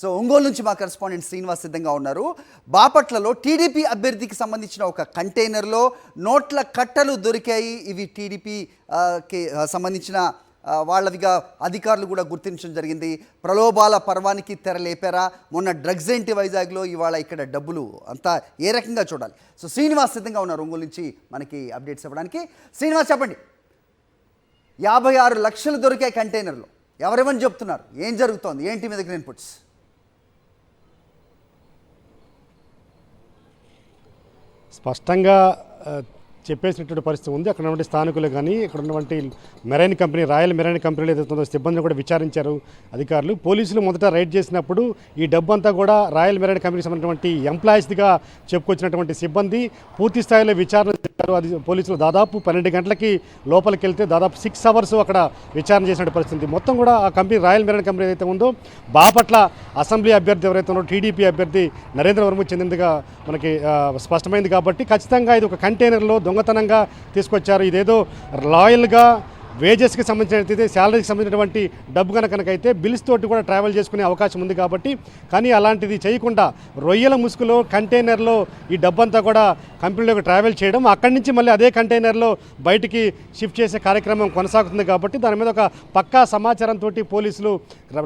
So Ongole నుంచి మా correspondent Srinivas సిద్ధంగా ఉన్నారు. బాపట్లలో టీడీపీ అభ్యర్థికి సంబంధించిన ఒక కంటైనర్లో నోట్ల కట్టలు దొరికాయి. ఇవి టీడీపీకి సంబంధించిన వాళ్ళవిగా అధికారులు కూడా గుర్తించడం జరిగింది. ప్రలోభాల పర్వానికి తెరలేపారా? మొన్న డ్రగ్స్ ఏంటి వైజాగ్లో, ఇవాళ ఇక్కడ డబ్బులు, అంతా ఏ రకంగా చూడాలి? సో శ్రీనివాస్ సిద్ధంగా ఉన్నారు ఒంగోలు నుంచి మనకి అప్డేట్స్ ఇవ్వడానికి. శ్రీనివాస్ చెప్పండి, 56 లక్షలు దొరికాయి కంటైనర్లో, ఎవరెవని చెప్తున్నారు, ఏం జరుగుతోంది, ఏంటి మీద ఇన్పుట్స్? స్పష్టంగా చెప్పేసినటువంటి పరిస్థితి ఉంది. అక్కడ ఉన్నటువంటి స్థానికులు కానీ ఇక్కడ ఉన్నటువంటి మెరైన్ కంపెనీ, రాయల్ మెరైన్ కంపెనీలో ఏదైతుందో సిబ్బందిని కూడా విచారించారు అధికారులు. పోలీసులు మొదట రైడ్ చేసినప్పుడు ఈ డబ్బు అంతా కూడా రాయల్ మెరైన్ కంపెనీకి సంబంధించినటువంటి ఎంప్లాయీస్గా చెప్పుకొచ్చినటువంటి సిబ్బంది పూర్తి స్థాయిలో విచారణ చేశారు. అది పోలీసులు దాదాపు 12 గంటలకి లోపలికి వెళ్తే దాదాపు 6 అవర్స్ అక్కడ విచారణ చేసిన పరిస్థితి. మొత్తం కూడా ఆ కంపెనీ రాయల్ మెరైన్ కంపెనీ ఏదైతే ఉందో బాపట్ల అసెంబ్లీ అభ్యర్థి ఎవరైతే ఉన్నారో టీడీపీ అభ్యర్థి నరేంద్ర వర్మకు చెందినదిగా మనకి స్పష్టమైంది. కాబట్టి ఖచ్చితంగా ఇది ఒక కంటైనర్లో దొంగతనంగా తీసుకొచ్చారు. ఇదేదో లాయల్గా వేజెస్కి సంబంధించినట్టయితే, శాలరీకి సంబంధించినటువంటి డబ్బు కనుకైతే బిల్స్ తోటి కూడా ట్రావెల్ చేసుకునే అవకాశం ఉంది. కాబట్టి కానీ అలాంటిది చేయకుండా రొయ్యల ముసుగులో కంటైనర్లో ఈ డబ్బంతా కూడా కంపెనీలోకి ట్రావెల్ చేయడం, అక్కడి నుంచి మళ్ళీ అదే కంటైనర్లో బయటికి షిఫ్ట్ చేసే కార్యక్రమం కొనసాగుతుంది. కాబట్టి దాని మీద ఒక పక్కా సమాచారంతో పోలీసులు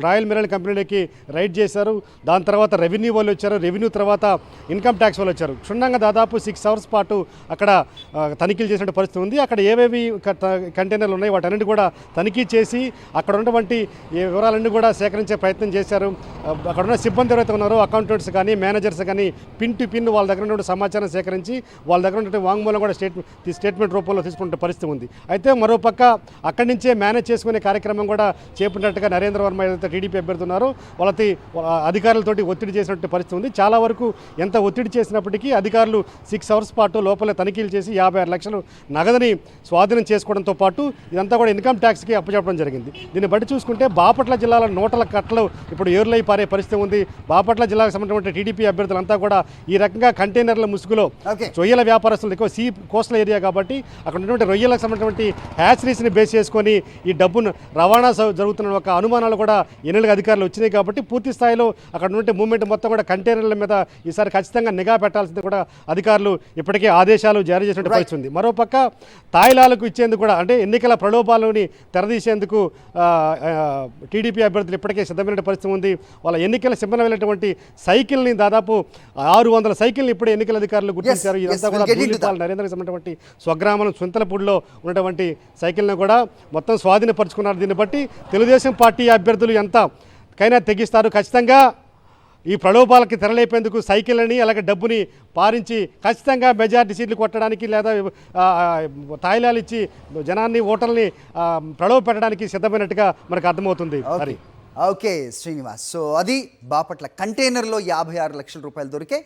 రాయల్ మెరైన్ కంపెనీలోకి రైడ్ చేశారు. దాని తర్వాత రెవెన్యూ వాళ్ళు వచ్చారు, రెవెన్యూ తర్వాత ఇన్కమ్ ట్యాక్స్ వాళ్ళు వచ్చారు. క్షుణ్ణంగా దాదాపు 6 అవర్స్ పాటు అక్కడ తనిఖీలు చేసిన పరిస్థితి ఉంది. అక్కడ ఏవేవి కంటైనర్లు ఉన్నాయి వాటన్నిటి కూడా తనిఖీ చేసి అక్కడ ఉన్నటువంటి వివరాలన్నీ కూడా సేకరించే ప్రయత్నం చేశారు. అక్కడ ఉన్న సిబ్బంది ఎవరైతే ఉన్నారో అకౌంటెంట్స్ కానీ మేనేజర్స్ కానీ పిన్ టు పిన్ వాళ్ళ దగ్గర ఉన్నటువంటి సమాచారం సేకరించి వాళ్ళ దగ్గర ఉన్నటువంటి వాంగ్మూలం కూడా స్టేట్మెంట్ రూపంలో తీసుకునే పరిస్థితి ఉంది. అయితే మరోపక్క అక్కడి నుంచే మేనేజ్ చేసుకునే కార్యక్రమం కూడా చేపట్టినట్టుగా నరేంద్ర వర్మ ఏదైతే టీడీపీ అభ్యర్థి ఉన్నారో వాళ్ళకి అధికారులతోటి ఒత్తిడి చేసినట్టు పరిస్థితి ఉంది. చాలా వరకు ఎంత ఒత్తిడి చేసినప్పటికీ అధికారులు 6 అవర్స్ పాటు లోపలే తనిఖీలు చేసి 56 లక్షలు నగదుని స్వాధీనం చేసుకోవడంతో పాటు ఇదంతా కూడా ఇన్కమ్ ట్యాక్స్కి అప్పచెప్పడం జరిగింది. దీన్ని బట్టి చూసుకుంటే బాపట్ల జిల్లాలో నోట్ల కట్టలు ఇప్పుడు ఏర్లై పారే పరిస్థితి ఉంది. బాపట్ల జిల్లాకు సంబంధించిన టీడీపీ అభ్యర్థులంతా కూడా ఈ రకంగా కంటైనర్ల ముసుగులో రొయ్యల వ్యాపారస్తులు ఎక్కువ కోస్టల్ ఏరియా కాబట్టి అక్కడ ఉన్నటువంటి రొయ్యలకు సంబంధించినటువంటి హ్యాచరీస్ని బేస్ చేసుకొని ఈ డబ్బును రవాణా జరుగుతున్న ఒక అనుమానాలు కూడా ఎన్నికల అధికారులు వచ్చినాయి. కాబట్టి పూర్తి స్థాయిలో అక్కడ ఉన్నటువంటి మూవ్మెంట్ మొత్తం కూడా కంటైనర్ల మీద ఈసారి ఖచ్చితంగా నిఘా పెట్టాల్సింది కూడా అధికారులు ఇప్పటికే ఆదేశాలు జారీ చేసినట్టు పరిస్థితి ఉంది. మరోపక్క తాయిలాలకు ఇచ్చేందుకు కూడా, అంటే ఎన్నికల ప్రలోభాలని తెరదీసేందుకు టీడీపీ అభ్యర్థులు ఇప్పటికే సిద్ధమైన పరిస్థితి ఉంది. వాళ్ళ ఎన్నికల సింబల్ వెళ్ళినటువంటి సైకిల్ని దాదాపు 600 సైకిల్ని ఇప్పుడు ఎన్నికల అధికారులు గుర్తించారు. ఇదంతా కూడా నరేంద్రకి సంబంధించినటువంటి స్వగ్రామం చింతలపూడిలో ఉన్నటువంటి సైకిల్ని కూడా మొత్తం స్వాధీనపరుచుకున్నారు. దీన్ని బట్టి తెలుగుదేశం పార్టీ అభ్యర్థులు ఎంతకైనా తెగిస్తారు. ఖచ్చితంగా ఈ ప్రలోభాలకి తెరలేపేందుకు సైకిళ్ళని అలాగే డబ్బుని పారించి ఖచ్చితంగా మెజారిటీ సీట్లు కొట్టడానికి లేదా తాయిలాలు ఇచ్చి జనాన్ని ఓటర్ని ప్రలోభ పెట్టడానికి సిద్ధమైనట్టుగా మనకు అర్థమవుతుంది. ఓకే శ్రీనివాస్, సో అది బాపట్ల కంటైనర్లో 56 లక్షల రూపాయలు దొరికాయి.